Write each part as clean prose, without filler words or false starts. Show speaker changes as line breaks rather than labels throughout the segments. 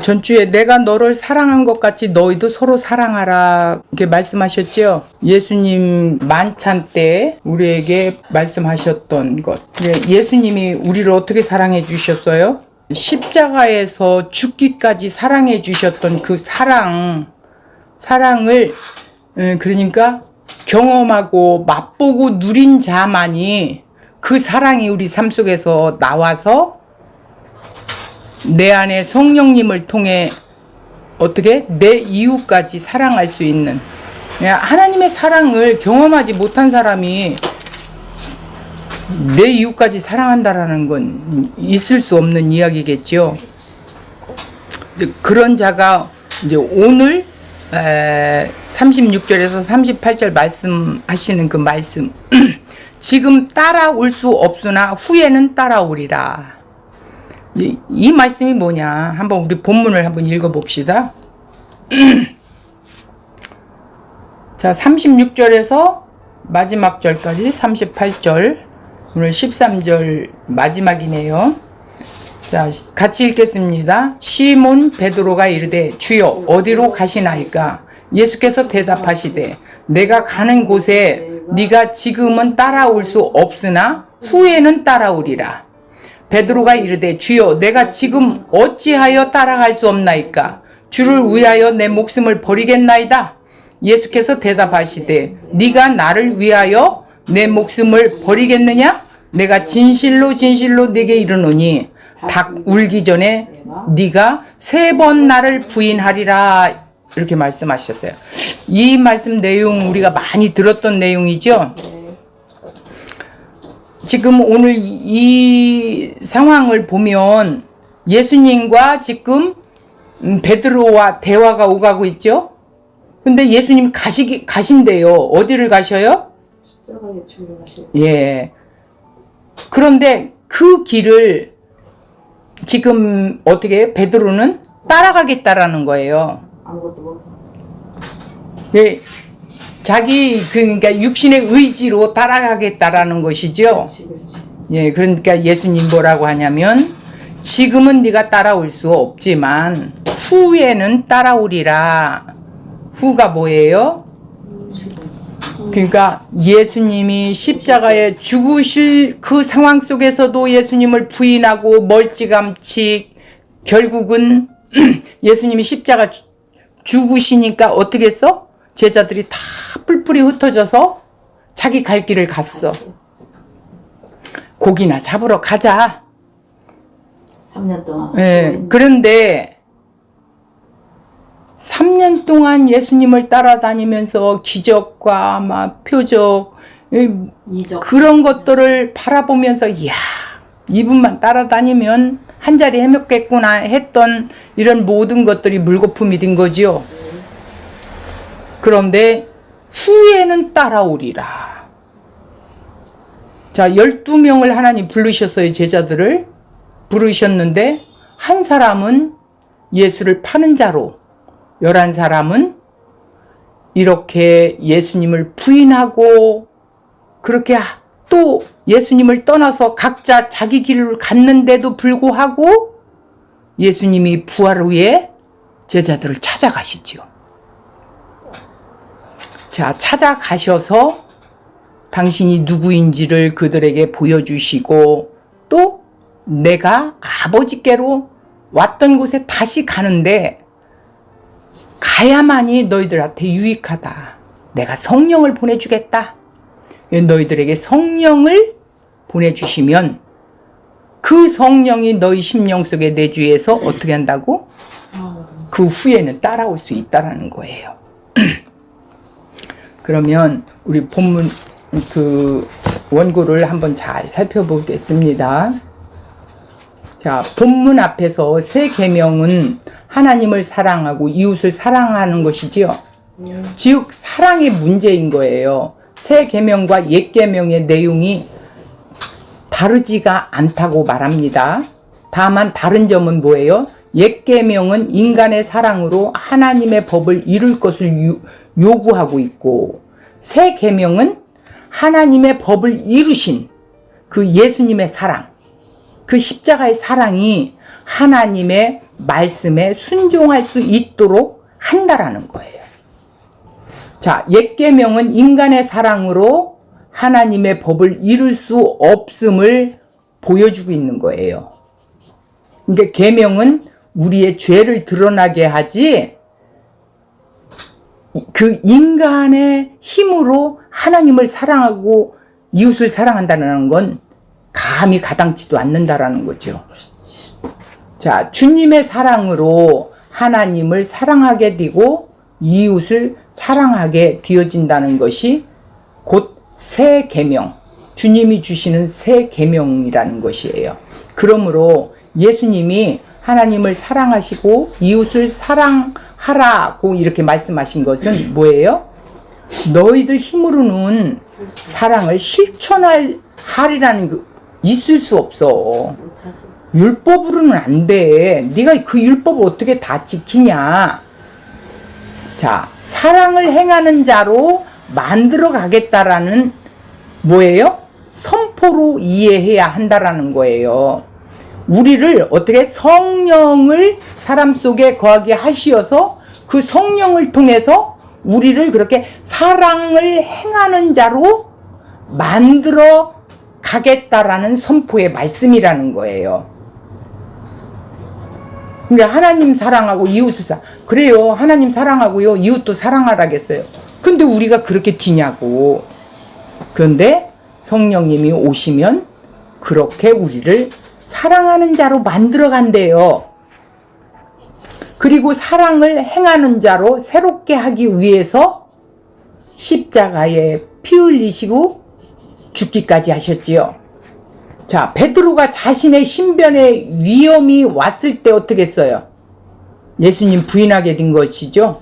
전주에 내가 너를 사랑한 것 같이 너희도 서로 사랑하라 이렇게 말씀하셨죠. 예수님 만찬 때 우리에게 말씀하셨던 것. 예수님이 우리를 어떻게 사랑해 주셨어요? 십자가에서 죽기까지 사랑해 주셨던 그 사랑을 그러니까 경험하고 맛보고 누린 자만이 그 사랑이 우리 삶 속에서 나와서 내 안에 성령님을 통해 어떻게 내 이웃까지 사랑할 수 있는, 하나님의 사랑을 경험하지 못한 사람이 내 이웃까지 사랑한다라는 건 있을 수 없는 이야기겠죠. 그런 자가 이제 오늘 36절에서 38절 말씀하시는 그 말씀 지금 따라올 수 없으나 후에는 따라오리라. 이 말씀이 뭐냐? 한번 우리 본문을 한번 읽어봅시다. 자, 36절에서 마지막 절까지 38절, 오늘 13절 마지막이네요. 자, 같이 읽겠습니다. 시몬 베드로가 이르되 주여 어디로 가시나이까? 예수께서 대답하시되 내가 가는 곳에 네가 지금은 따라올 수 없으나 후에는 따라오리라. 베드로가 이르되 주여 내가 지금 어찌하여 따라갈 수 없나이까? 주를 위하여 내 목숨을 버리겠나이다. 예수께서 대답하시되 네가 나를 위하여 내 목숨을 버리겠느냐? 내가 진실로 진실로 네게 이르노니 닭 울기 전에 네가 3번 나를 부인하리라. 이렇게 말씀하셨어요. 이 말씀 내용 우리가 많이 들었던 내용이죠. 지금 오늘 이 상황을 보면 예수님과 지금 베드로와 대화가 오가고 있죠. 근데 예수님 가신대요. 어디를 가셔요?
십자가에 죽으셔.
예. 그런데 그 길을 지금 어떻게 베드로는 따라가겠다라는 거예요.
아무것도 못.
예. 자기 그러니까 육신의 의지로 따라가겠다라는 것이죠.
그렇지.
예, 그러니까 예수님 뭐라고 하냐면 지금은 네가 따라올 수 없지만 후에는 따라오리라. 후가 뭐예요? 그러니까 예수님이 십자가에 죽으실 그 상황 속에서도 예수님을 부인하고 멀찌감치 결국은 예수님이 십자가 죽으시니까 어떻게 했어? 제자들이 다 뿔뿔이 흩어져서 자기 갈 길을 갔어. 고기나 잡으러 가자.
3년 동안.
예, 그런데 3년 동안 예수님을 따라다니면서 기적과 막 표적,
이적.
그런 것들을 바라보면서 이야, 이분만 따라다니면 한 자리 해먹겠구나 했던 이런 모든 것들이 물거품이 된 거지요. 그런데 후에는 따라오리라. 자, 12명을 하나님 부르셨어요. 제자들을 부르셨는데 한 사람은 예수를 파는 자로, 11사람은 이렇게 예수님을 부인하고 그렇게 또 예수님을 떠나서 각자 자기 길을 갔는데도 불구하고 예수님이 부활 후에 제자들을 찾아가시지요. 자, 찾아가셔서 당신이 누구인지를 그들에게 보여주시고 또 내가 아버지께로 왔던 곳에 다시 가는데 가야만이 너희들한테 유익하다. 내가 성령을 보내주겠다. 너희들에게 성령을 보내주시면 그 성령이 너희 심령 속에 내주해서 어떻게 한다고? 그 후에는 따라올 수 있다라는 거예요. 그러면 우리 본문 그 원고를 한번 잘 살펴보겠습니다. 자, 본문 앞에서 새 계명은 하나님을 사랑하고 이웃을 사랑하는 것이지요. 즉 사랑의 문제인 거예요. 새 계명과 옛 계명의 내용이 다르지가 않다고 말합니다. 다만 다른 점은 뭐예요? 옛 계명은 인간의 사랑으로 하나님의 법을 이룰 것을 요구하고 있고, 새 계명은 하나님의 법을 이루신 그 예수님의 사랑, 그 십자가의 사랑이 하나님의 말씀에 순종할 수 있도록 한다라는 거예요. 자, 옛 계명은 인간의 사랑으로 하나님의 법을 이룰 수 없음을 보여주고 있는 거예요. 그러니까 계명은 우리의 죄를 드러나게 하지 그 인간의 힘으로 하나님을 사랑하고 이웃을 사랑한다는 건 감히 가당치도 않는다라는 거죠. 자, 주님의 사랑으로 하나님을 사랑하게 되고 이웃을 사랑하게 되어진다는 것이 곧 새 계명, 주님이 주시는 새 계명이라는 것이에요. 그러므로 예수님이 하나님을 사랑하시고 이웃을 사랑하라고 이렇게 말씀하신 것은 뭐예요? 너희들 힘으로는 사랑을 실천하리라는 그 있을 수 없어.
못하지.
율법으로는 안 돼. 네가 그 율법을 어떻게 다 지키냐. 자, 사랑을 행하는 자로 만들어 가겠다라는 뭐예요? 선포로 이해해야 한다라는 거예요. 우리를 어떻게 성령을 사람 속에 거하게 하시어서 그 성령을 통해서 우리를 그렇게 사랑을 행하는 자로 만들어 가겠다라는 선포의 말씀이라는 거예요. 그러니까 하나님 사랑하고 이웃을 그래요. 하나님 사랑하고요. 이웃도 사랑하라겠어요. 근데 우리가 그렇게 뒤냐고. 그런데 성령님이 오시면 그렇게 우리를 사랑하는 자로 만들어 간대요. 그리고 사랑을 행하는 자로 새롭게 하기 위해서 십자가에 피 흘리시고 죽기까지 하셨지요. 자, 베드로가 자신의 신변에 위험이 왔을 때 어떻게 했어요? 예수님 부인하게 된 것이죠.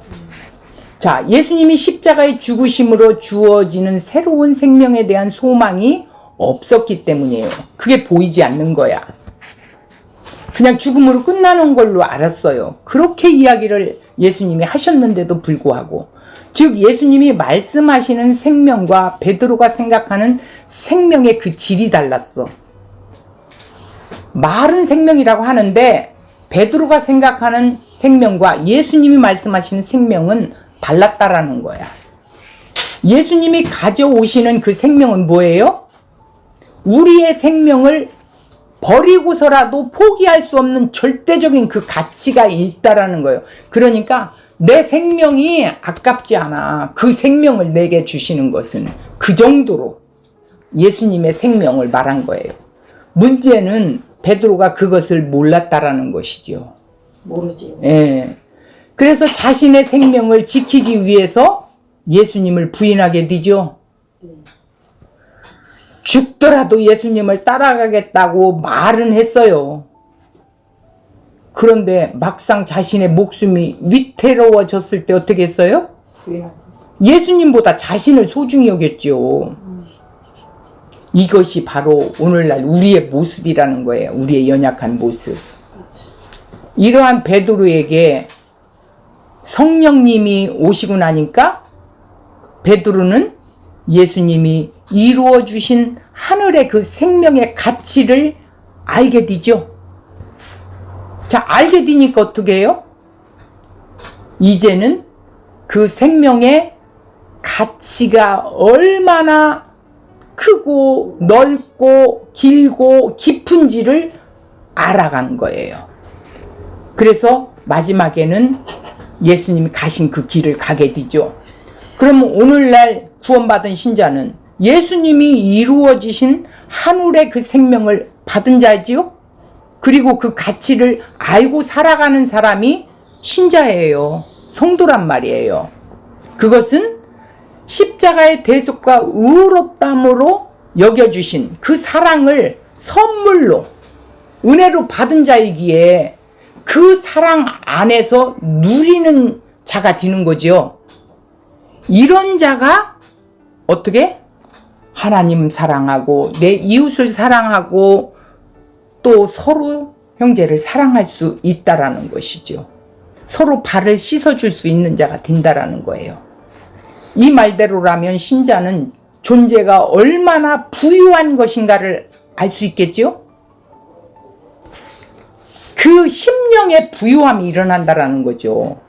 자, 예수님이 십자가의 죽으심으로 주어지는 새로운 생명에 대한 소망이 없었기 때문이에요. 그게 보이지 않는 거야. 그냥 죽음으로 끝나는 걸로 알았어요. 그렇게 이야기를 예수님이 하셨는데도 불구하고, 즉 예수님이 말씀하시는 생명과 베드로가 생각하는 생명의 그 질이 달랐어. 말은 생명이라고 하는데 베드로가 생각하는 생명과 예수님이 말씀하시는 생명은 달랐다라는 거야. 예수님이 가져오시는 그 생명은 뭐예요? 우리의 생명을 버리고서라도 포기할 수 없는 절대적인 그 가치가 있다라는 거예요. 그러니까 내 생명이 아깝지 않아. 그 생명을 내게 주시는 것은 그 정도로 예수님의 생명을 말한 거예요. 문제는 베드로가 그것을 몰랐다라는 것이죠.
모르지.
예. 그래서 자신의 생명을 지키기 위해서 예수님을 부인하게 되죠. 죽더라도 예수님을 따라가겠다고 말은 했어요. 그런데 막상 자신의 목숨이 위태로워졌을 때 어떻게 했어요?
부인하지.
예수님보다 자신을 소중히 여겼죠. 이것이 바로 오늘날 우리의 모습이라는 거예요. 우리의 연약한 모습.
그렇지.
이러한 베드로에게 성령님이 오시고 나니까 베드로는 예수님이 이루어 주신 하늘의 그 생명의 가치를 알게 되죠. 자, 알게 되니까 어떻게 해요? 이제는 그 생명의 가치가 얼마나 크고 넓고 길고 깊은지를 알아간 거예요. 그래서 마지막에는 예수님이 가신 그 길을 가게 되죠. 그러면 오늘날 구원받은 신자는 예수님이 이루어지신 하늘의 그 생명을 받은 자지요. 그리고 그 가치를 알고 살아가는 사람이 신자예요. 성도란 말이에요. 그것은 십자가의 대속과 의롭담으로 여겨주신 그 사랑을 선물로 은혜로 받은 자이기에 그 사랑 안에서 누리는 자가 되는 거죠. 이런 자가 어떻게? 하나님 사랑하고 내 이웃을 사랑하고 또 서로 형제를 사랑할 수 있다라는 것이죠. 서로 발을 씻어줄 수 있는 자가 된다라는 거예요. 이 말대로라면 신자는 존재가 얼마나 부유한 것인가를 알 수 있겠죠? 그 심령의 부요함이 일어난다라는 거죠.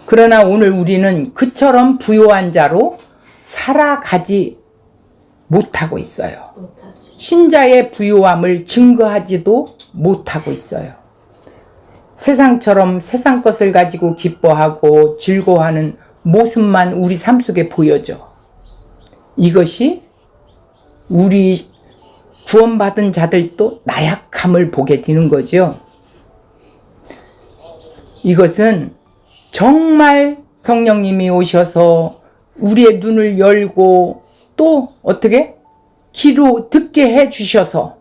그러나 오늘 우리는 그처럼 부요한 자로 살아가지 못하고 있어요.
못하지.
신자의 부요함을 증거하지도 못하고 있어요. 세상처럼 세상 것을 가지고 기뻐하고 즐거워하는 모습만 우리 삶 속에 보여져. 이것이 우리 구원받은 자들도 나약함을 보게 되는 거죠. 이것은 정말 성령님이 오셔서 우리의 눈을 열고 또 어떻게 귀로 듣게 해 주셔서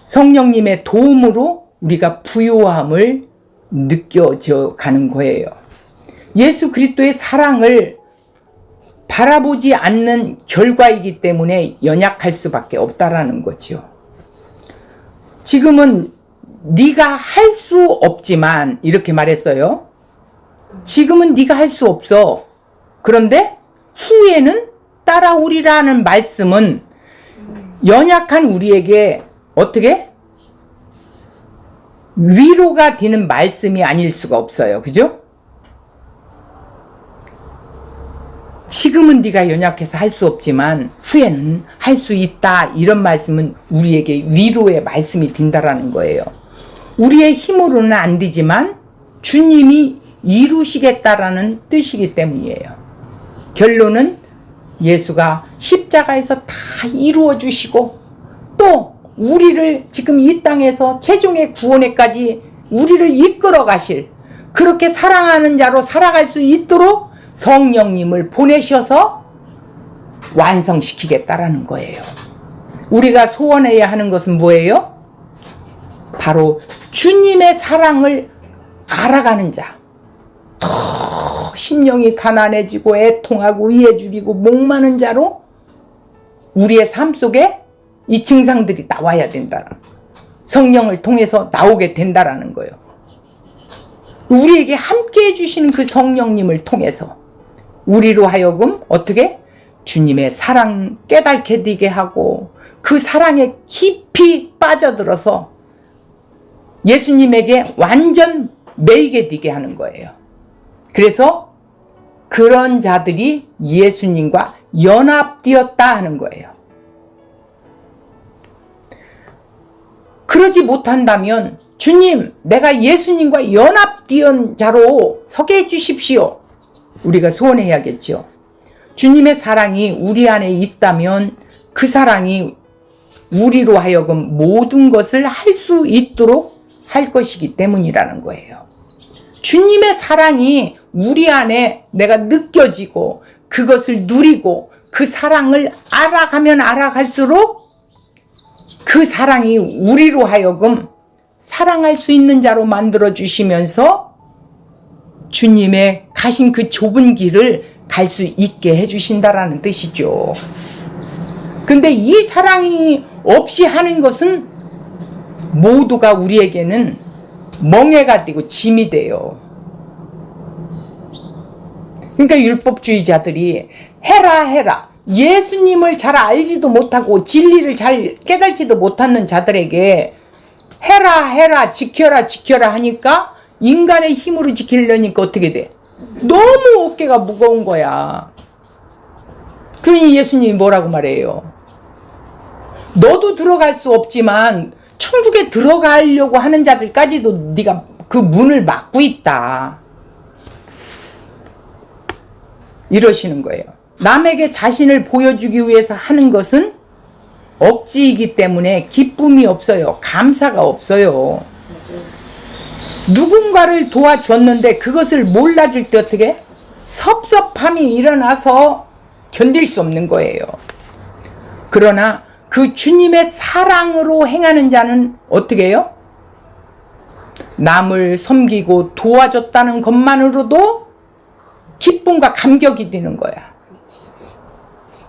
성령님의 도움으로 우리가 부요함을 느껴져 가는 거예요. 예수 그리스도의 사랑을 바라보지 않는 결과이기 때문에 연약할 수밖에 없다라는 거죠. 지금은 네가 할 수 없지만 이렇게 말했어요. 지금은 네가 할 수 없어. 그런데 후에는 따라오리라는 말씀은 연약한 우리에게 어떻게? 위로가 되는 말씀이 아닐 수가 없어요. 그죠? 지금은 네가 연약해서 할 수 없지만 후에는 할 수 있다. 이런 말씀은 우리에게 위로의 말씀이 된다라는 거예요. 우리의 힘으로는 안 되지만 주님이 이루시겠다라는 뜻이기 때문이에요. 결론은 예수가 십자가에서 다 이루어 주시고 또 우리를 지금 이 땅에서 최종의 구원에까지 우리를 이끌어 가실, 그렇게 사랑하는 자로 살아갈 수 있도록 성령님을 보내셔서 완성시키겠다라는 거예요. 우리가 소원해야 하는 것은 뭐예요? 바로 주님의 사랑을 알아가는 자, 더 심령이 가난해지고 애통하고 의에 줄이고 목마른 자로 우리의 삶 속에 이 증상들이 나와야 된다. 성령을 통해서 나오게 된다라는 거예요. 우리에게 함께 해주시는 그 성령님을 통해서 우리로 하여금 어떻게? 주님의 사랑 깨닫게 되게 하고 그 사랑에 깊이 빠져들어서 예수님에게 완전 매이게 되게 하는 거예요. 그래서 그런 자들이 예수님과 연합되었다 하는 거예요. 그러지 못한다면 주님, 내가 예수님과 연합되은 자로 서게 해주십시오. 우리가 소원해야겠죠. 주님의 사랑이 우리 안에 있다면 그 사랑이 우리로 하여금 모든 것을 할 수 있도록 할 것이기 때문이라는 거예요. 주님의 사랑이 우리 안에 내가 느껴지고 그것을 누리고 그 사랑을 알아가면 알아갈수록 그 사랑이 우리로 하여금 사랑할 수 있는 자로 만들어 주시면서 주님의 가신 그 좁은 길을 갈 수 있게 해주신다라는 뜻이죠. 근데 이 사랑이 없이 하는 것은 모두가 우리에게는 멍해가 되고 짐이 돼요. 그러니까 율법주의자들이 해라 예수님을 잘 알지도 못하고 진리를 잘 깨달지도 못하는 자들에게 해라 지켜라 하니까 인간의 힘으로 지키려니까 어떻게 돼? 너무 어깨가 무거운 거야. 그러니 예수님이 뭐라고 말해요? 너도 들어갈 수 없지만 천국에 들어가려고 하는 자들까지도 네가 그 문을 막고 있다. 이러시는 거예요. 남에게 자신을 보여주기 위해서 하는 것은 억지이기 때문에 기쁨이 없어요. 감사가 없어요. 누군가를 도와줬는데 그것을 몰라줄 때 어떻게? 섭섭함이 일어나서 견딜 수 없는 거예요. 그러나 그 주님의 사랑으로 행하는 자는 어떻게 해요? 남을 섬기고 도와줬다는 것만으로도 기쁨과 감격이 되는 거야.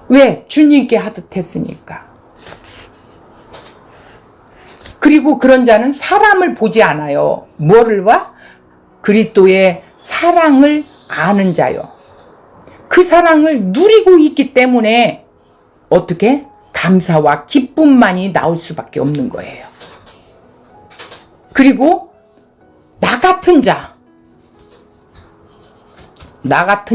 왜? 주님께 하듯 했으니까. 그리고 그런 자는 사람을 보지 않아요. 뭐를 봐? 그리스도의 사랑을 아는 자요. 그 사랑을 누리고 있기 때문에 어떻게? 감사와 기쁨만이 나올 수밖에 없는 거예요. 그리고 나 같은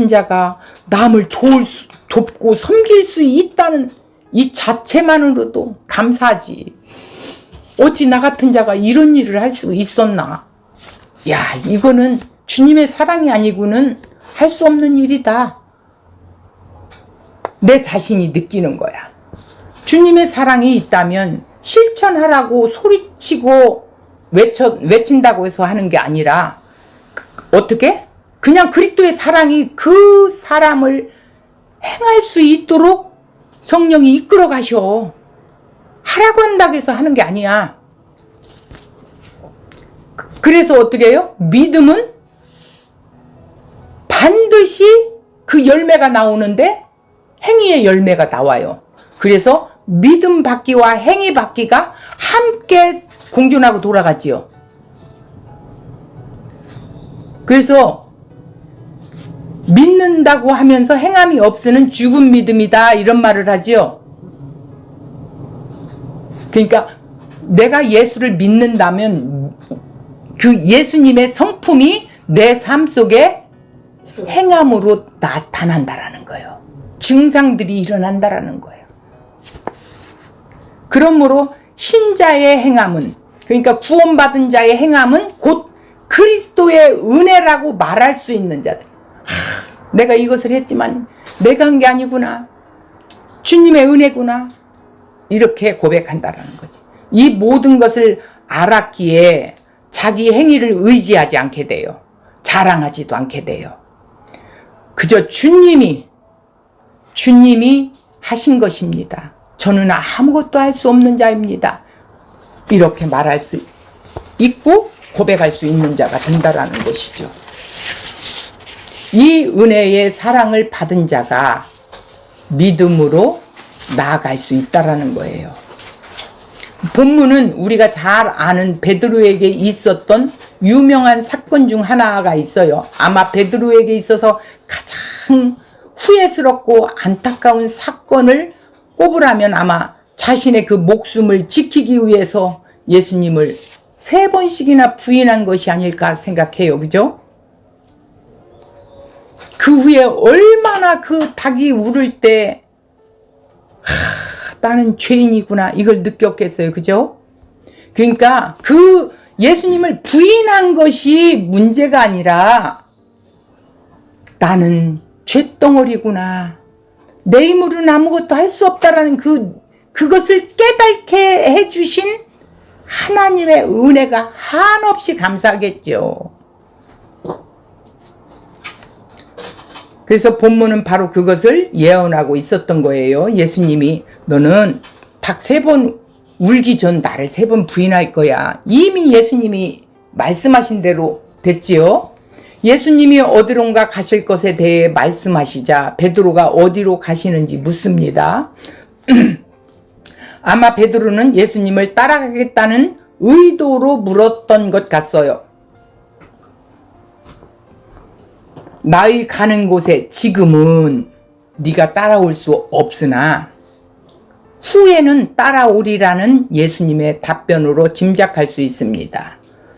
자가 남을 돕고 섬길 수 있다는 이 자체만으로도 감사하지. 어찌 나 같은 자가 이런 일을 할 수 있었나? 야, 이거는 주님의 사랑이 아니고는 할 수 없는 일이다. 내 자신이 느끼는 거야. 주님의 사랑이 있다면 실천하라고 소리치고 외친다고 해서 하는 게 아니라 어떻게? 그냥 그리스도의 사랑이 그 사람을 행할 수 있도록 성령이 이끌어 가셔. 하라고 한다고 해서 하는 게 아니야. 그래서 어떻게 해요? 믿음은 반드시 그 열매가 나오는데 행위의 열매가 나와요. 그래서 믿음 받기와 행위 받기가 함께 공존하고 돌아가지요. 그래서 믿는다고 하면서 행함이 없으는 죽은 믿음이다 이런 말을 하지요. 그러니까 내가 예수를 믿는다면 그 예수님의 성품이 내 삶 속에 행함으로 나타난다라는 거예요. 증상들이 일어난다라는 거예요. 그러므로 신자의 행함은, 그러니까 구원받은 자의 행함은 곧 그리스도의 은혜라고 말할 수 있는 자들. 내가 이것을 했지만 내가 한 게 아니구나. 주님의 은혜구나. 이렇게 고백한다라는 거지. 이 모든 것을 알았기에 자기 행위를 의지하지 않게 돼요. 자랑하지도 않게 돼요. 그저 주님이 하신 것입니다. 저는 아무것도 할 수 없는 자입니다. 이렇게 말할 수 있고 고백할 수 있는 자가 된다라는 것이죠. 이 은혜의 사랑을 받은 자가 믿음으로 나아갈 수 있다라는 거예요. 본문은 우리가 잘 아는 베드로에게 있었던 유명한 사건 중 하나가 있어요. 아마 베드로에게 있어서 가장 후회스럽고 안타까운 사건을 꼽으라면 아마 자신의 그 목숨을 지키기 위해서 예수님을 3번씩이나 부인한 것이 아닐까 생각해요. 그죠? 그 후에 얼마나 그 닭이 울을 때 나는 죄인이구나 이걸 느꼈겠어요. 그죠? 그러니까 그 예수님을 부인한 것이 문제가 아니라 나는 죄덩어리구나. 내 힘으로는 아무것도 할 수 없다라는 그것을 깨닫게 해주신 하나님의 은혜가 한없이 감사하겠죠. 그래서 본문은 바로 그것을 예언하고 있었던 거예요. 예수님이 너는 닭 3번 울기 전 나를 3번 부인할 거야. 이미 예수님이 말씀하신 대로 됐지요. 예수님이 어디론가 가실 것에 대해 말씀하시자 베드로가 어디로 가시는지 묻습니다. 아마 베드로는 예수님을 따라가겠다는 의도로 물었던 것 같아요. 나의 가는 곳에 지금은 네가 따라올 수 없으나 후에는 따라오리라는 예수님의 답변으로 짐작할 수 있습니다.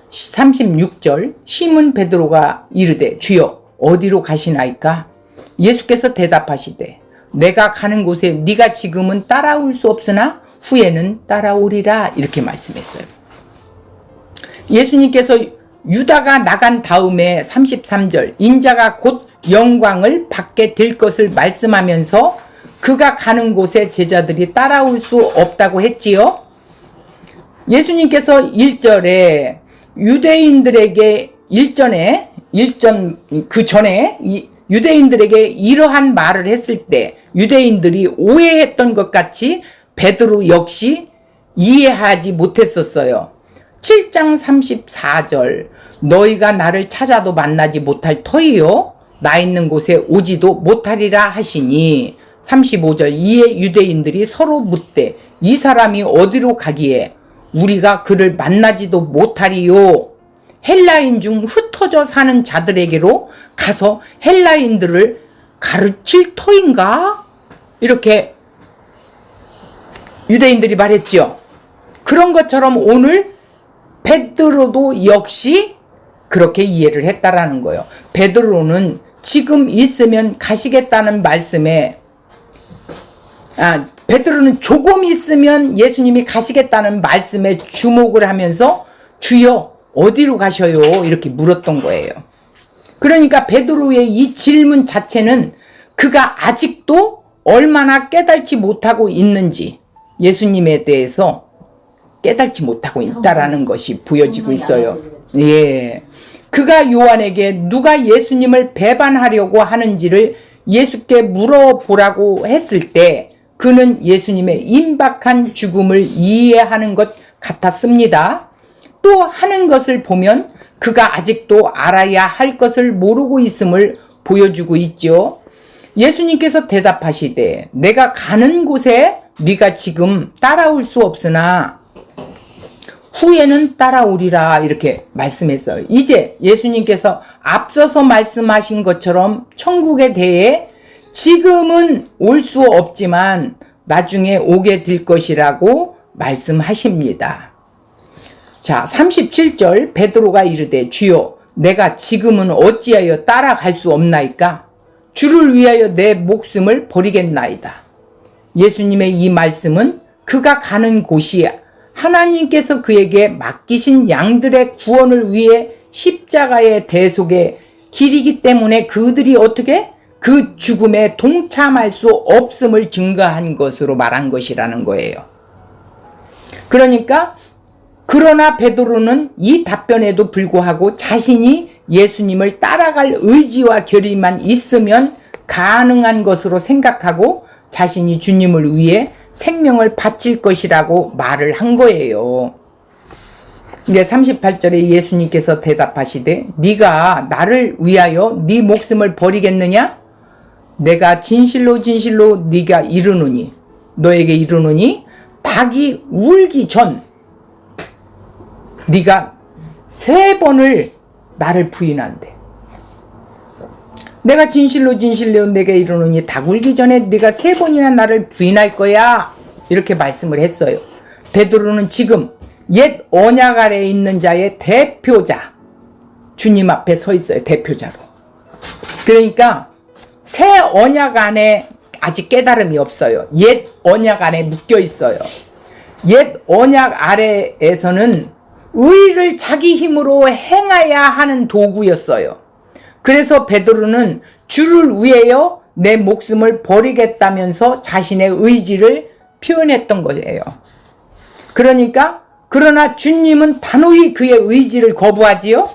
36절 시몬 베드로가 이르되 주여 어디로 가시나이까? 예수께서 대답하시되 내가 가는 곳에 네가 지금은 따라올 수 없으나 후에는 따라오리라 이렇게 말씀했어요. 예수님께서 유다가 나간 다음에 33절 인자가 곧 영광을 받게 될 것을 말씀하면서 그가 가는 곳에 제자들이 따라올 수 없다고 했지요. 예수님께서 1절에 유대인들에게 그 전에 유대인들에게 이러한 말을 했을 때 유대인들이 오해했던 것 같이 베드로 역시 이해하지 못했었어요. 7장 34절 너희가 나를 찾아도 만나지 못할 터이요 나 있는 곳에 오지도 못하리라 하시니 35절 이에 유대인들이 서로 묻되 이 사람이 어디로 가기에 우리가 그를 만나지도 못하리요 헬라인 중 흩어져 사는 자들에게로 가서 헬라인들을 가르칠 터인가? 이렇게 유대인들이 말했지요. 그런 것처럼 오늘 베드로도 역시 그렇게 이해를 했다라는 거예요. 베드로는 지금 있으면 가시겠다는 말씀에 베드로는 조금 있으면 예수님이 가시겠다는 말씀에 주목을 하면서 주여 어디로 가셔요? 이렇게 물었던 거예요. 그러니까 베드로의 이 질문 자체는 그가 아직도 얼마나 깨닫지 못하고 있는지 예수님에 대해서 깨닫지 못하고 있다라는 것이 보여지고 있어요. 예. 그가 요한에게 누가 예수님을 배반하려고 하는지를 예수께 물어보라고 했을 때 그는 예수님의 임박한 죽음을 이해하는 것 같았습니다. 또 하는 것을 보면 그가 아직도 알아야 할 것을 모르고 있음을 보여주고 있죠. 예수님께서 대답하시되 내가 가는 곳에 네가 지금 따라올 수 없으나 후에는 따라오리라 이렇게 말씀했어요. 이제 예수님께서 앞서서 말씀하신 것처럼 천국에 대해 지금은 올 수 없지만 나중에 오게 될 것이라고 말씀하십니다. 자, 37절 베드로가 이르되 주여 내가 지금은 어찌하여 따라갈 수 없나이까? 주를 위하여 내 목숨을 버리겠나이다. 예수님의 이 말씀은 그가 가는 곳이 하나님께서 그에게 맡기신 양들의 구원을 위해 십자가의 대속의 길이기 때문에 그들이 어떻게 그 죽음에 동참할 수 없음을 증거한 것으로 말한 것이라는 거예요. 그러나 베드로는 이 답변에도 불구하고 자신이 예수님을 따라갈 의지와 결의만 있으면 가능한 것으로 생각하고 자신이 주님을 위해 생명을 바칠 것이라고 말을 한 거예요. 이제 38절에 예수님께서 대답하시되 네가 나를 위하여 네 목숨을 버리겠느냐? 내가 진실로 진실로 네가 이르노니 너에게 이르노니 닭이 울기 전 네가 3번을 나를 부인한대. 내가 진실로 진실로 내게 이르노니 닭 울기 전에 네가 3번이나 나를 부인할 거야. 이렇게 말씀을 했어요. 베드로는 지금 옛 언약 아래에 있는 자의 대표자 주님 앞에 서 있어요. 대표자로. 그러니까 새 언약 안에 아직 깨달음이 없어요. 옛 언약 안에 묶여 있어요. 옛 언약 아래에서는 의를 자기 힘으로 행해야 하는 도구였어요. 그래서 베드로는 주를 위하여 내 목숨을 버리겠다면서 자신의 의지를 표현했던 거예요. 그러나 주님은 단호히 그의 의지를 거부하지요.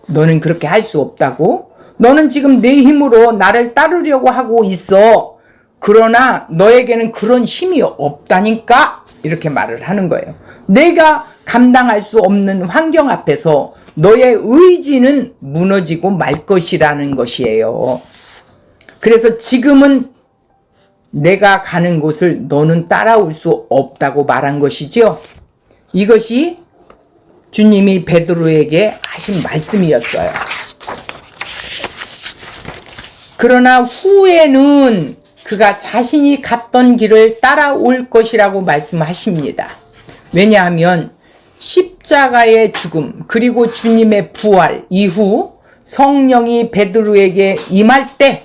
너는 그렇게 할 수 없다고. 너는 지금 내 힘으로 나를 따르려고 하고 있어. 그러나 너에게는 그런 힘이 없다니까. 이렇게 말을 하는 거예요. 내가 감당할 수 없는 환경 앞에서 너의 의지는 무너지고 말 것이라는 것이에요. 그래서 지금은 내가 가는 곳을 너는 따라올 수 없다고 말한 것이죠. 이것이 주님이 베드로에게 하신 말씀이었어요. 그러나 후에는 그가 자신이 갔던 길을 따라올 것이라고 말씀하십니다. 왜냐하면 십자가의 죽음 그리고 주님의 부활 이후 성령이 베드로에게 임할 때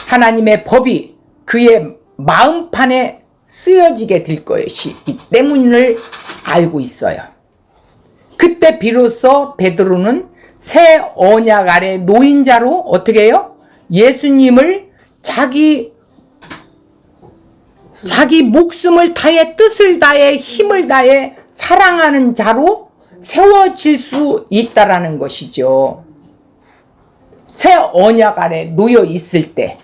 하나님의 법이 그의 마음판에 쓰여지게 될 것이기 때문을 알고 있어요. 그때 비로소 베드로는 새 언약 아래 노인자로 어떻게 해요? 예수님을 자기 목숨을 다해 뜻을 다해 힘을 다해 사랑하는 자로 세워질 수 있다라는 것이죠. 새 언약 아래 놓여 있을 때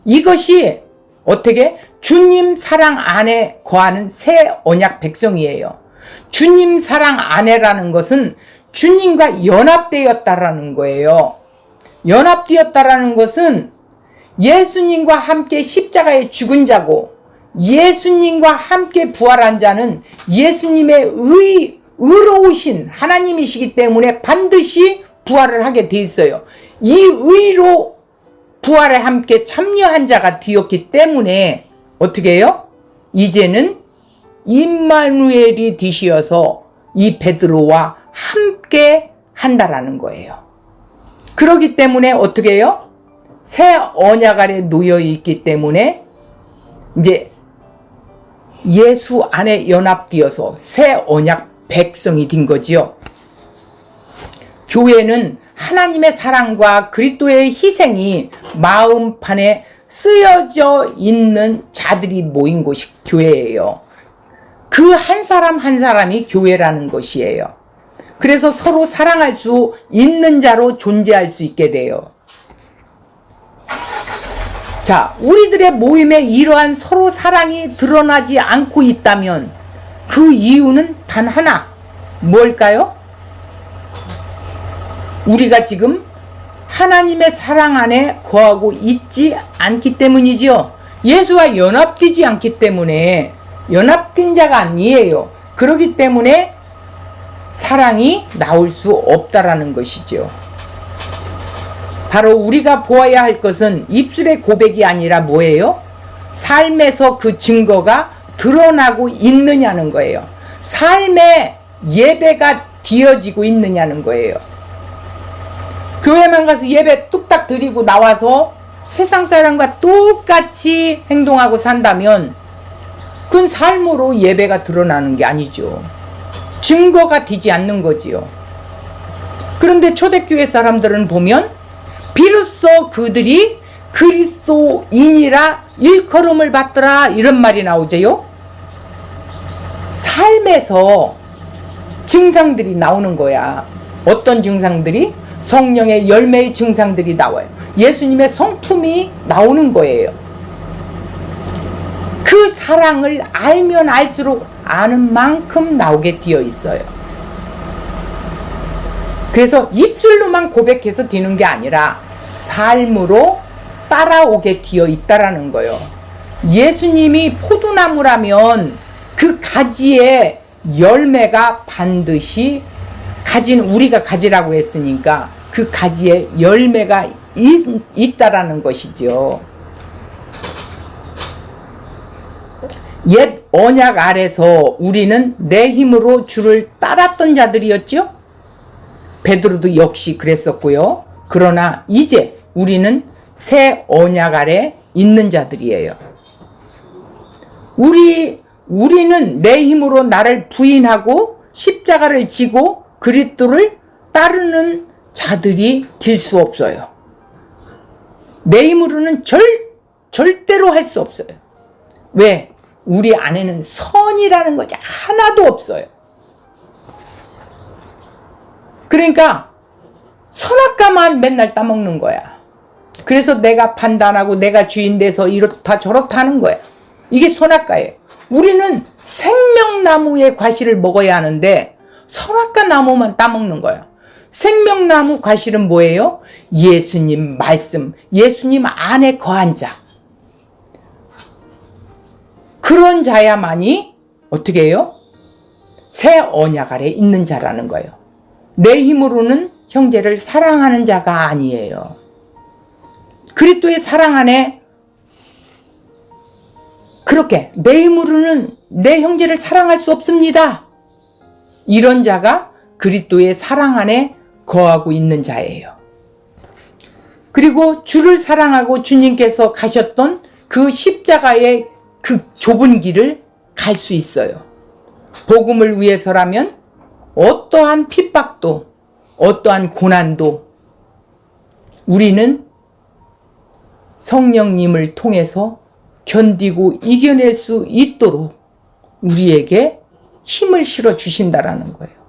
이것이 어떻게 주님 사랑 안에 거하는 새 언약 백성이에요. 주님 사랑 안에라는 것은 주님과 연합되었다라는 거예요. 연합되었다라는 것은 예수님과 함께 십자가에 죽은 자고 예수님과 함께 부활한 자는 예수님의 의로우신 하나님이시기 때문에 반드시 부활을 하게 돼 있어요. 이 의로 부활에 함께 참여한 자가 되었기 때문에 어떻게 해요? 이제는 임마누엘이 되시어서 이 베드로와 함께 한다라는 거예요. 그렇기 때문에 어떻게 해요? 새 언약 아래 놓여 있기 때문에 이제 예수 안에 연합되어서 새 언약 백성이 된 거지요. 교회는 하나님의 사랑과 그리스도의 희생이 마음판에 쓰여져 있는 자들이 모인 곳이 교회예요. 그 한 사람 한 사람이 교회라는 것이에요. 그래서 서로 사랑할 수 있는 자로 존재할 수 있게 돼요. 자, 우리들의 모임에 이러한 서로 사랑이 드러나지 않고 있다면 그 이유는 단 하나, 뭘까요? 우리가 지금 하나님의 사랑 안에 거하고 있지 않기 때문이죠. 예수와 연합되지 않기 때문에 연합된 자가 아니에요. 그렇기 때문에 사랑이 나올 수 없다라는 것이죠. 바로 우리가 보아야 할 것은 입술의 고백이 아니라 뭐예요? 삶에서 그 증거가 드러나고 있느냐는 거예요. 삶의 예배가 드려지고 있느냐는 거예요. 교회만 가서 예배 뚝딱 드리고 나와서 세상 사람과 똑같이 행동하고 산다면 그건 삶으로 예배가 드러나는 게 아니죠. 증거가 되지 않는 거지요. 그런데 초대교회 사람들은 보면 비로소 그들이 그리스도인이라 일컬음을 받더라 이런 말이 나오죠. 삶에서 증상들이 나오는 거야. 어떤 증상들이? 성령의 열매의 증상들이 나와요. 예수님의 성품이 나오는 거예요. 그 사랑을 알면 알수록 아는 만큼 나오게 되어 있어요. 그래서 입술로만 고백해서 되는 게 아니라 삶으로 따라오게 되어 있다라는 거예요. 예수님이 포도나무라면 그 가지의 열매가 반드시 우리가 가지라고 했으니까 그 가지에 열매가 있다라는 것이죠. 옛 언약 아래서 우리는 내 힘으로 주를 따랐던 자들이었죠. 베드로도 역시 그랬었고요. 그러나 이제 우리는 새 언약 아래 있는 자들이에요. 우리는 내 힘으로 나를 부인하고 십자가를 지고 그리스도를 따르는 자들이 될 수 없어요. 내 힘으로는 절대로 할 수 없어요. 왜? 우리 안에는 선이라는 것이 하나도 없어요. 그러니까 선악과만 맨날 따먹는 거야. 그래서 내가 판단하고 내가 주인 돼서 이렇다 저렇다 하는 거야. 이게 선악과예요. 우리는 생명나무의 과실을 먹어야 하는데 선악과 나무만 따먹는 거예요. 생명나무 과실은 뭐예요? 예수님 말씀, 예수님 안에 거한 자. 그런 자야만이 어떻게 해요? 새 언약 아래 있는 자라는 거예요. 내 힘으로는 형제를 사랑하는 자가 아니에요. 그리스도의 사랑 안에 그렇게 내 힘으로는 내 형제를 사랑할 수 없습니다. 이런 자가 그리스도의 사랑 안에 거하고 있는 자예요. 그리고 주를 사랑하고 주님께서 가셨던 그 십자가의 그 좁은 길을 갈 수 있어요. 복음을 위해서라면 어떠한 핍박도 어떠한 고난도 우리는 성령님을 통해서 견디고 이겨낼 수 있도록 우리에게 힘을 실어 주신다라는 거예요.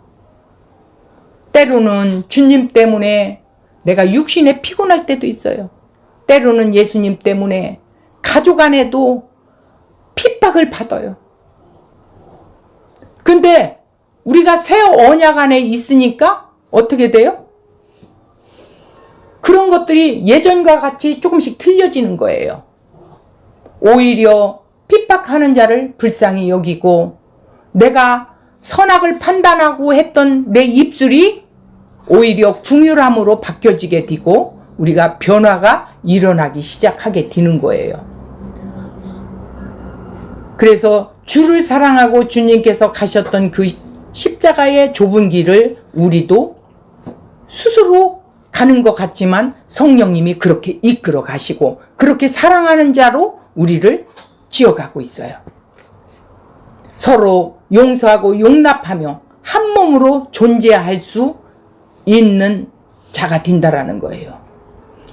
때로는 주님 때문에 내가 육신에 피곤할 때도 있어요. 때로는 예수님 때문에 가족 안에도 핍박을 받아요. 근데 우리가 새 언약 안에 있으니까 어떻게 돼요? 그런 것들이 예전과 같이 조금씩 틀려지는 거예요. 오히려 핍박하는 자를 불쌍히 여기고 내가 선악을 판단하고 했던 내 입술이 오히려 긍휼함으로 바뀌어지게 되고 우리가 변화가 일어나기 시작하게 되는 거예요. 그래서 주를 사랑하고 주님께서 가셨던 그 십자가의 좁은 길을 우리도 스스로 가는 것 같지만 성령님이 그렇게 이끌어 가시고 그렇게 사랑하는 자로 우리를 지어가고 있어요. 서로 용서하고 용납하며 한 몸으로 존재할 수 있는 자가 된다라는 거예요.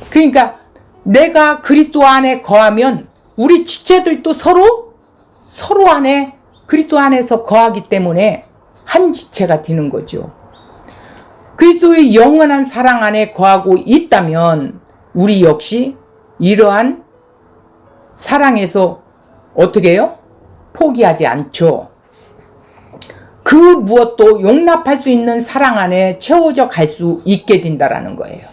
그러니까 내가 그리스도 안에 거하면 우리 지체들도 서로 안에 그리스도 안에서 거하기 때문에 한 지체가 되는 거죠. 그리스도의 영원한 사랑 안에 거하고 있다면 우리 역시 이러한 사랑에서 어떻게 해요? 포기하지 않죠. 그 무엇도 용납할 수 있는 사랑 안에 채워져 갈 수 있게 된다라는 거예요.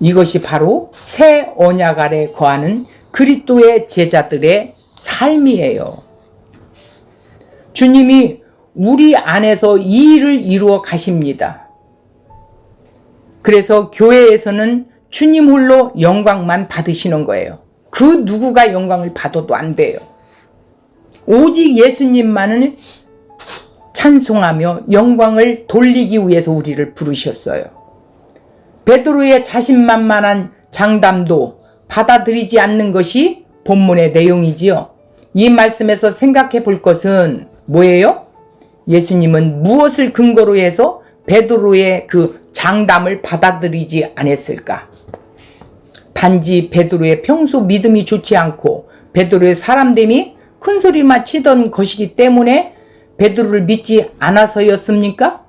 이것이 바로 새 언약 아래 거하는 그리스도의 제자들의 삶이에요. 주님이 우리 안에서 이 일을 이루어 가십니다. 그래서 교회에서는 주님 홀로 영광만 받으시는 거예요. 그 누구가 영광을 받아도 안 돼요. 오직 예수님만을 찬송하며 영광을 돌리기 위해서 우리를 부르셨어요. 베드로의 자신만만한 장담도 받아들이지 않는 것이 본문의 내용이지요. 이 말씀에서 생각해 볼 것은 뭐예요? 예수님은 무엇을 근거로 해서 베드로의 그 장담을 받아들이지 않았을까? 단지 베드로의 평소 믿음이 좋지 않고 베드로의 사람됨이 큰소리만 치던 것이기 때문에 베드로를 믿지 않아서였습니까?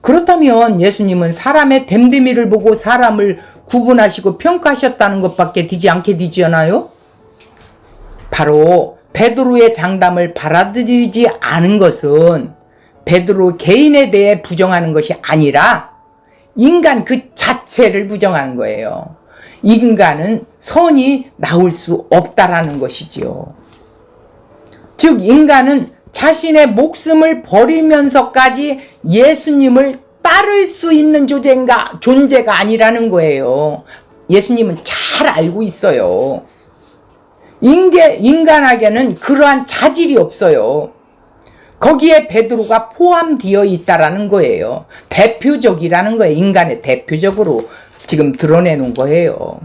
그렇다면 예수님은 사람의 됨됨이를 보고 사람을 구분하시고 평가하셨다는 것밖에 되지 않게 되지 않아요? 바로 베드로의 장담을 받아들이지 않은 것은 베드로 개인에 대해 부정하는 것이 아니라 인간 그 자체를 부정하는 거예요. 인간은 선이 나올 수 없다라는 것이지요. 즉 인간은 자신의 목숨을 버리면서까지 예수님을 따를 수 있는 존재가 아니라는 거예요. 예수님은 잘 알고 있어요. 인간에게는 그러한 자질이 없어요. 거기에 베드로가 포함되어 있다라는 거예요. 대표적이라는 거예요. 인간의 대표적으로 지금 드러내는 거예요.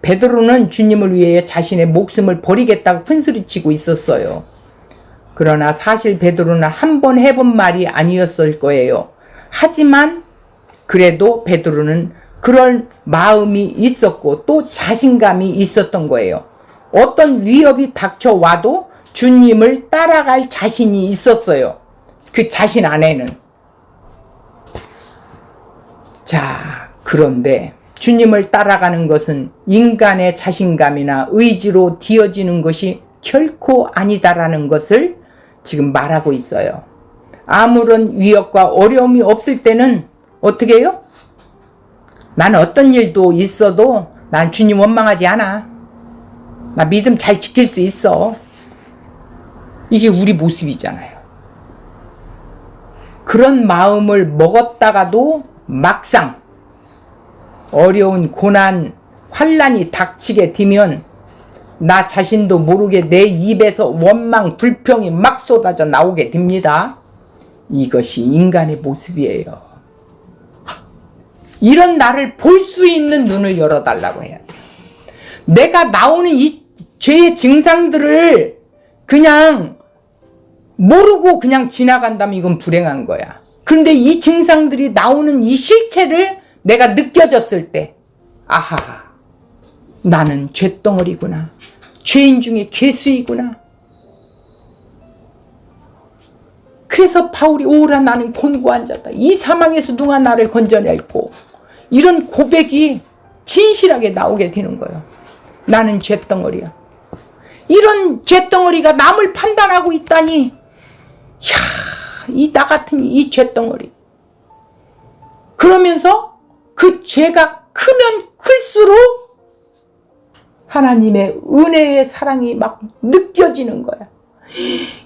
베드로는 주님을 위해 자신의 목숨을 버리겠다고 큰소리치고 있었어요. 그러나 사실 베드로는 한 번 해본 말이 아니었을 거예요. 하지만 그래도 베드로는 그런 마음이 있었고 또 자신감이 있었던 거예요. 어떤 위협이 닥쳐와도 주님을 따라갈 자신이 있었어요. 그 자신 안에는. 자, 그런데 주님을 따라가는 것은 인간의 자신감이나 의지로 되어지는 것이 결코 아니다라는 것을 지금 말하고 있어요. 아무런 위협과 어려움이 없을 때는 어떻게 해요? 난 어떤 일도 있어도 난 주님 원망하지 않아. 나 믿음 잘 지킬 수 있어. 이게 우리 모습이잖아요. 그런 마음을 먹었다가도 막상 어려운 고난, 환난이 닥치게 되면 나 자신도 모르게 내 입에서 원망, 불평이 막 쏟아져 나오게 됩니다. 이것이 인간의 모습이에요. 이런 나를 볼 수 있는 눈을 열어달라고 해야 돼요. 내가 나오는 이 죄의 증상들을 그냥 모르고 그냥 지나간다면 이건 불행한 거야. 그런데 이 증상들이 나오는 이 실체를 내가 느껴졌을 때 아하, 나는 죄덩어리구나. 죄인 중에 괴수이구나. 그래서 바울이 오라 나는 곤고한 자다. 이 사망에서 누가 나를 건져낼꼬. 이런 고백이 진실하게 나오게 되는 거예요. 나는 죄덩어리야. 이런 죄덩어리가 남을 판단하고 있다니. 이야, 이 나 같은 이 죄덩어리. 그러면서 그 죄가 크면 클수록 하나님의 은혜의 사랑이 막 느껴지는 거야.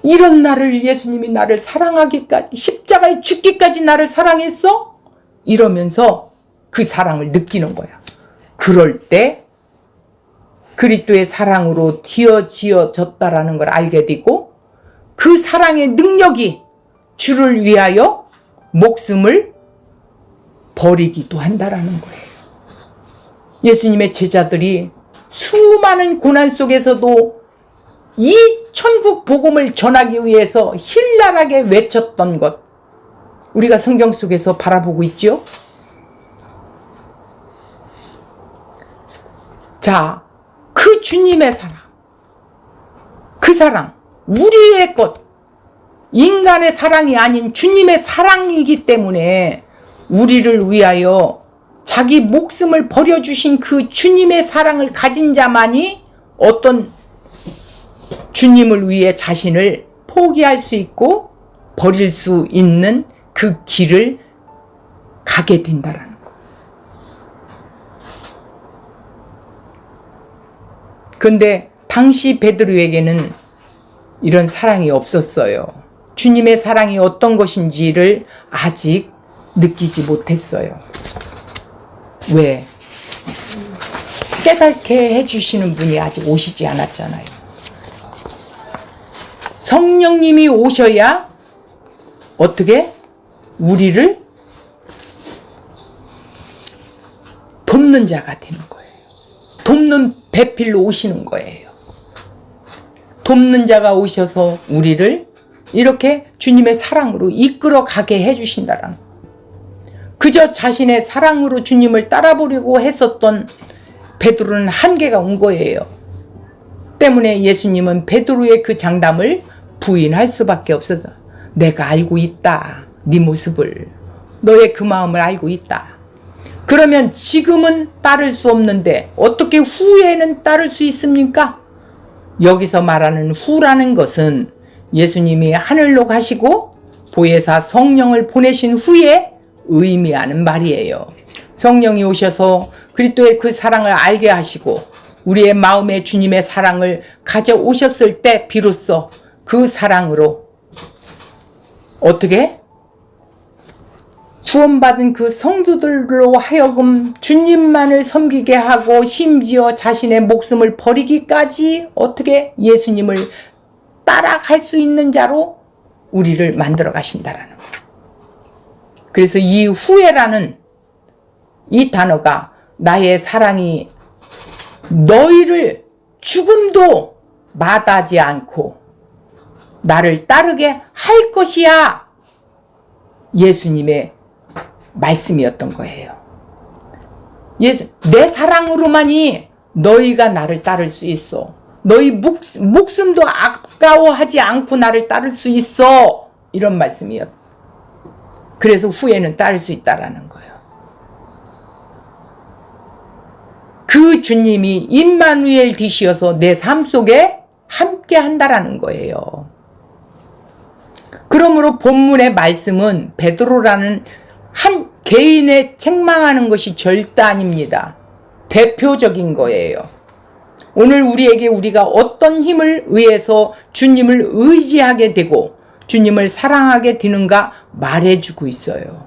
이런 나를 예수님이 나를 사랑하기까지 십자가에 죽기까지 나를 사랑했어? 이러면서 그 사랑을 느끼는 거야. 그럴 때 그리스도의 사랑으로 지어졌다라는 걸 알게 되고 그 사랑의 능력이 주를 위하여 목숨을 버리기도 한다라는 거예요. 예수님의 제자들이 수많은 고난 속에서도 이 천국 복음을 전하기 위해서 힐날하게 외쳤던 것, 우리가 성경 속에서 바라보고 있죠. 자, 그 주님의 사랑, 그 사랑, 우리의 것, 인간의 사랑이 아닌 주님의 사랑이기 때문에 우리를 위하여 자기 목숨을 버려주신 그 주님의 사랑을 가진 자만이 어떤 주님을 위해 자신을 포기할 수 있고 버릴 수 있는 그 길을 가게 된다라는 거. 그런데 당시 베드로에게는 이런 사랑이 없었어요. 주님의 사랑이 어떤 것인지를 아직 느끼지 못했어요. 왜? 깨닫게 해주시는 분이 아직 오시지 않았잖아요. 성령님이 오셔야 어떻게? 우리를 돕는 자가 되는 거예요. 돕는 배필로 오시는 거예요. 돕는 자가 오셔서 우리를 이렇게 주님의 사랑으로 이끌어 가게 해주신다라는 거예요. 그저 자신의 사랑으로 주님을 따라보려고 했었던 베드로는 한계가 온 거예요. 때문에 예수님은 베드로의 그 장담을 부인할 수밖에 없어서 내가 알고 있다. 네 모습을. 너의 그 마음을 알고 있다. 그러면 지금은 따를 수 없는데 어떻게 후에는 따를 수 있습니까? 여기서 말하는 후라는 것은 예수님이 하늘로 가시고 보혜사 성령을 보내신 후에 의미하는 말이에요. 성령이 오셔서 그리스도의 그 사랑을 알게 하시고 우리의 마음에 주님의 사랑을 가져오셨을 때 비로소 그 사랑으로 어떻게? 구원받은 그 성도들로 하여금 주님만을 섬기게 하고 심지어 자신의 목숨을 버리기까지 어떻게 예수님을 따라갈 수 있는 자로 우리를 만들어 가신다라는 거예요. 그래서 이 후회라는 이 단어가 나의 사랑이 너희를 죽음도 마다하지 않고 나를 따르게 할 것이야. 예수님의 말씀이었던 거예요. 내 사랑으로만이 너희가 나를 따를 수 있어. 너희 목숨도 아까워하지 않고 나를 따를 수 있어. 이런 말씀이었. 그래서 후에는 따를 수 있다라는 거예요. 그 주님이 임마누엘 되시어서 내 삶 속에 함께 한다라는 거예요. 그러므로 본문의 말씀은 베드로라는 한 개인의 책망하는 것이 절대 아닙니다. 대표적인 거예요. 오늘 우리가 어떤 힘을 의해서 주님을 의지하게 되고 주님을 사랑하게 되는가 말해주고 있어요.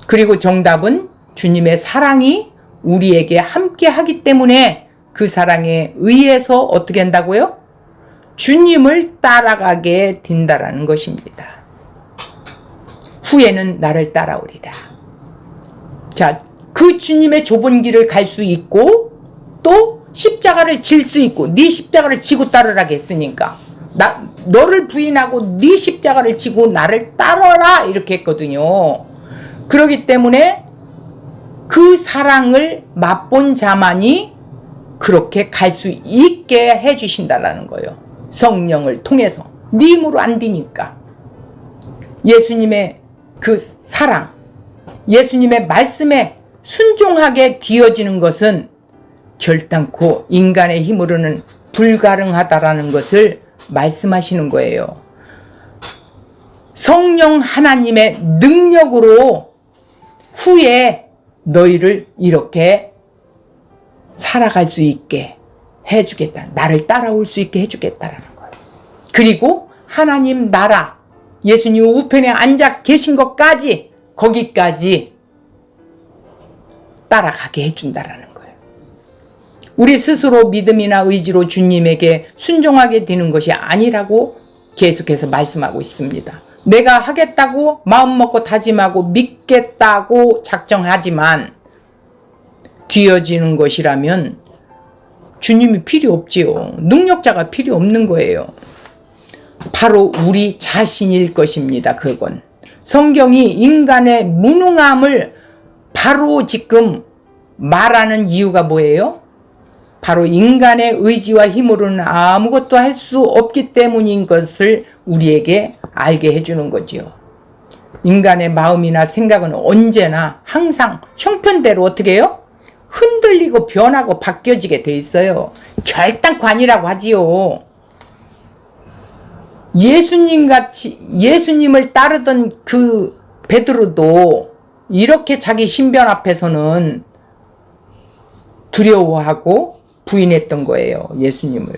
그리고 정답은 주님의 사랑이 우리에게 함께 하기 때문에 그 사랑에 의해서 어떻게 한다고요? 주님을 따라가게 된다라는 것입니다. 후에는 나를 따라오리라. 자, 그 주님의 좁은 길을 갈 수 있고 또 십자가를 질 수 있고 네 십자가를 지고 따르라고 했으니까 너를 부인하고 네 십자가를 지고 나를 따라라 이렇게 했거든요. 그렇기 때문에 그 사랑을 맛본 자만이 그렇게 갈 수 있게 해주신다라는 거예요. 성령을 통해서. 네 힘으로 안 되니까. 예수님의 그 사랑, 예수님의 말씀에 순종하게 되어지는 것은 결단코 인간의 힘으로는 불가능하다라는 것을 말씀하시는 거예요. 성령 하나님의 능력으로 후에 너희를 이렇게 살아갈 수 있게 해주겠다. 나를 따라올 수 있게 해주겠다라는 거예요. 그리고 하나님 나라, 예수님 우편에 앉아 계신 것까지 거기까지 따라가게 해준다라는 거예요. 우리 스스로 믿음이나 의지로 주님에게 순종하게 되는 것이 아니라고 계속해서 말씀하고 있습니다. 내가 하겠다고 마음먹고 다짐하고 믿겠다고 작정하지만 뒤어지는 것이라면 주님이 필요 없지요. 능력자가 필요 없는 거예요. 바로 우리 자신일 것입니다. 그건 성경이 인간의 무능함을 바로 지금 말하는 이유가 뭐예요? 바로 인간의 의지와 힘으로는 아무것도 할 수 없기 때문인 것을 우리에게 알게 해주는 거지요. 인간의 마음이나 생각은 언제나 항상 형편대로 어떻게 해요? 흔들리고 변하고 바뀌어지게 돼 있어요. 결단관이라고 하지요. 예수님을 따르던 그 베드로도 이렇게 자기 신변 앞에서는 두려워하고 부인했던 거예요. 예수님을.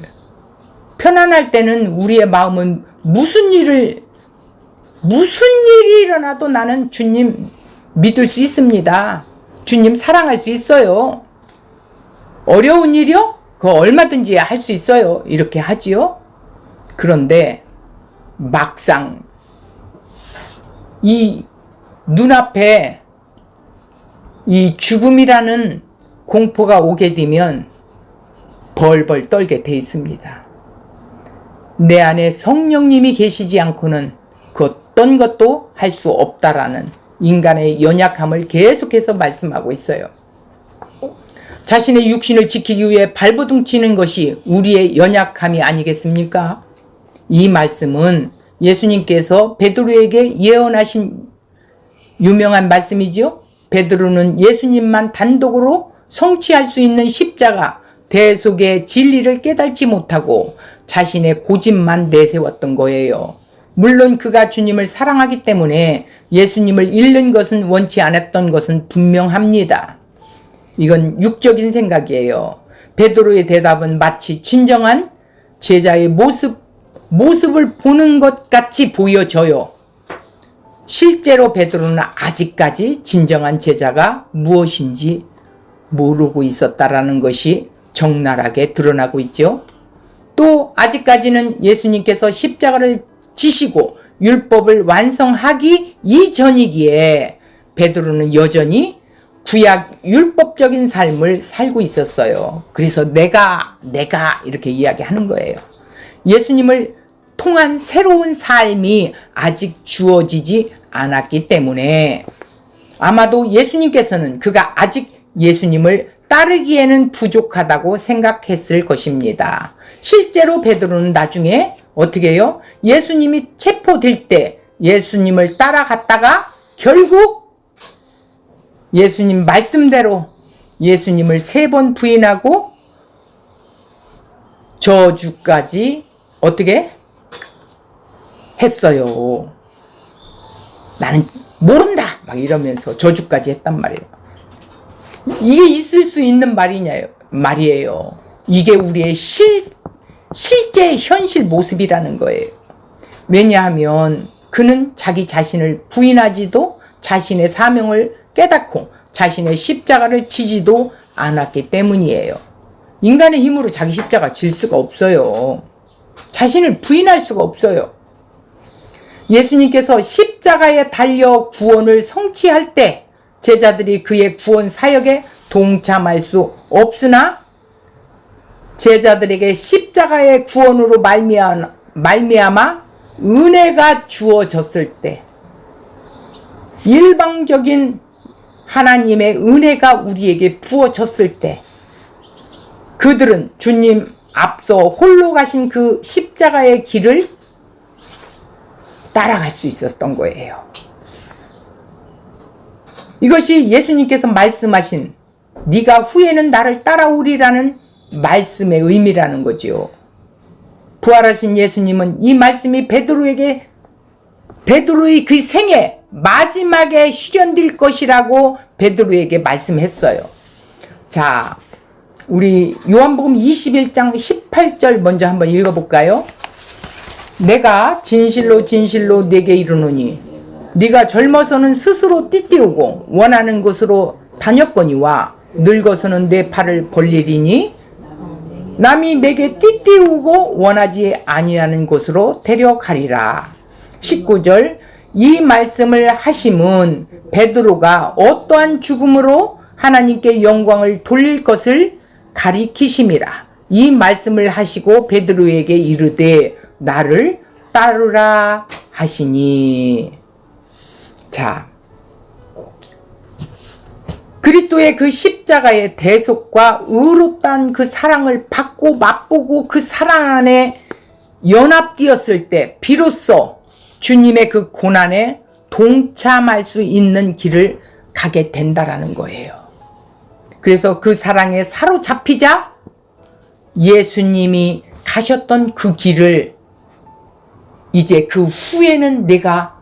편안할 때는 우리의 마음은 무슨 일이 일어나도 나는 주님 믿을 수 있습니다. 주님 사랑할 수 있어요. 어려운 일이요? 그거 얼마든지 할 수 있어요. 이렇게 하지요. 그런데 막상 이 눈앞에 이 죽음이라는 공포가 오게 되면 벌벌 떨게 돼 있습니다. 내 안에 성령님이 계시지 않고는 그 어떤 것도 할 수 없다라는 인간의 연약함을 계속해서 말씀하고 있어요. 자신의 육신을 지키기 위해 발버둥 치는 것이 우리의 연약함이 아니겠습니까? 이 말씀은 예수님께서 베드로에게 예언하신 유명한 말씀이죠. 베드로는 예수님만 단독으로 성취할 수 있는 십자가, 대속의 진리를 깨닫지 못하고 자신의 고집만 내세웠던 거예요. 물론 그가 주님을 사랑하기 때문에 예수님을 잃는 것은 원치 않았던 것은 분명합니다. 이건 육적인 생각이에요. 베드로의 대답은 마치 진정한 제자의 모습을 보는 것 같이 보여져요. 실제로 베드로는 아직까지 진정한 제자가 무엇인지 모르고 있었다라는 것이 적나라하게 드러나고 있죠. 또 아직까지는 예수님께서 십자가를 지시고 율법을 완성하기 이전이기에 베드로는 여전히 구약 율법적인 삶을 살고 있었어요. 그래서 내가 이렇게 이야기하는 거예요. 예수님을 통한 새로운 삶이 아직 주어지지 않았기 때문에 아마도 예수님께서는 그가 아직 예수님을 따르기에는 부족하다고 생각했을 것입니다. 실제로 베드로는 나중에 어떻게 해요? 예수님이 체포될 때 예수님을 따라갔다가 결국 예수님 말씀대로 예수님을 3번 부인하고 저주까지 어떻게 했어요. 나는 모른다 막 이러면서 저주까지 했단 말이에요. 이게 있을 수 있는 말이에요. 이게 우리의 실제 현실 모습이라는 거예요. 왜냐하면 그는 자기 자신을 부인하지도 자신의 사명을 깨닫고 자신의 십자가를 지지도 않았기 때문이에요. 인간의 힘으로 자기 십자가 질 수가 없어요. 자신을 부인할 수가 없어요. 예수님께서 십자가에 달려 구원을 성취할 때 제자들이 그의 구원 사역에 동참할 수 없으나 제자들에게 십자가의 구원으로 말미암아 은혜가 주어졌을 때, 일방적인 하나님의 은혜가 우리에게 부어졌을 때 그들은 주님 앞서 홀로 가신 그 십자가의 길을 따라갈 수 있었던 거예요. 이것이 예수님께서 말씀하신 네가 후에는 나를 따라오리라는 말씀의 의미라는 거지요. 부활하신 예수님은 이 말씀이 베드로의 그 생애 마지막에 실현될 것이라고 베드로에게 말씀했어요. 자, 우리 요한복음 21장 18절 먼저 한번 읽어볼까요? 내가 진실로 진실로 내게 이르노니 네가 젊어서는 스스로 띠띠우고 원하는 곳으로 다녔거니와 늙어서는 내 팔을 벌리리니 남이 내게 띠띠우고 원하지 아니하는 곳으로 데려가리라. 19절 이 말씀을 하심은 베드로가 어떠한 죽음으로 하나님께 영광을 돌릴 것을 가리키심이라. 이 말씀을 하시고 베드로에게 이르되 나를 따르라 하시니. 자, 그리스도의 그 십자가의 대속과 의롭다는 그 사랑을 받고 맛보고 그 사랑 안에 연합되었을 때 비로소 주님의 그 고난에 동참할 수 있는 길을 가게 된다라는 거예요. 그래서 그 사랑에 사로잡히자 예수님이 가셨던 그 길을 이제 그 후에는 내가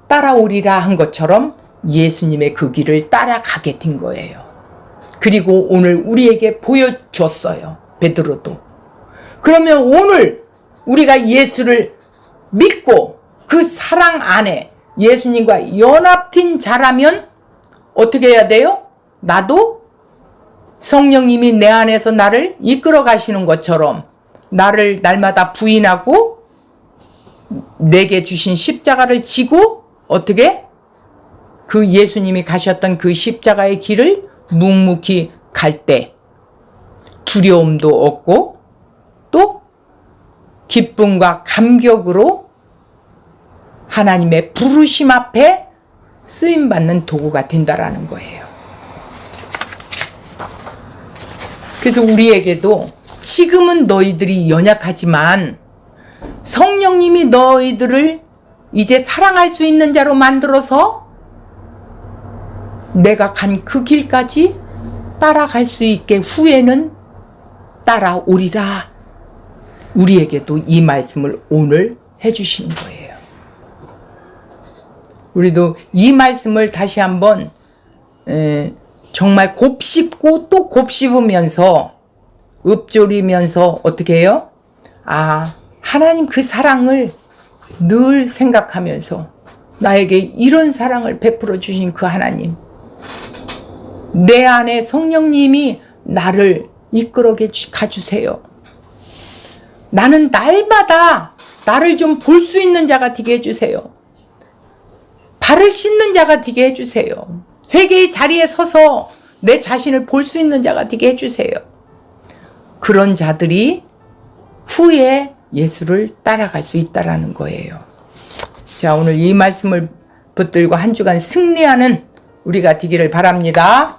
따라오리라 한 것처럼 예수님의 그 길을 따라가게 된 거예요. 그리고 오늘 우리에게 보여줬어요. 베드로도. 그러면 오늘 우리가 예수를 믿고 그 사랑 안에 예수님과 연합된 자라면 어떻게 해야 돼요? 나도 성령님이 내 안에서 나를 이끌어 가시는 것처럼 나를 날마다 부인하고 내게 주신 십자가를 지고 어떻게? 그 예수님이 가셨던 그 십자가의 길을 묵묵히 갈 때 두려움도 없고 또 기쁨과 감격으로 하나님의 부르심 앞에 쓰임받는 도구가 된다라는 거예요. 그래서 우리에게도 지금은 너희들이 연약하지만 성령님이 너희들을 이제 사랑할 수 있는 자로 만들어서 내가 간 그 길까지 따라갈 수 있게 후에는 따라오리라. 우리에게도 이 말씀을 오늘 해주시는 거예요. 우리도 이 말씀을 다시 한번 정말 곱씹고 또 곱씹으면서 읊조리면서 어떻게 해요? 하나님 그 사랑을 늘 생각하면서 나에게 이런 사랑을 베풀어 주신 그 하나님, 내 안에 성령님이 나를 이끌어 가주세요. 나는 날마다 나를 좀 볼 수 있는 자가 되게 해주세요. 발을 씻는 자가 되게 해주세요. 회개의 자리에 서서 내 자신을 볼 수 있는 자가 되게 해주세요. 그런 자들이 후에 예수를 따라갈 수 있다라는 거예요. 자, 오늘 이 말씀을 붙들고 한 주간 승리하는 우리가 되기를 바랍니다.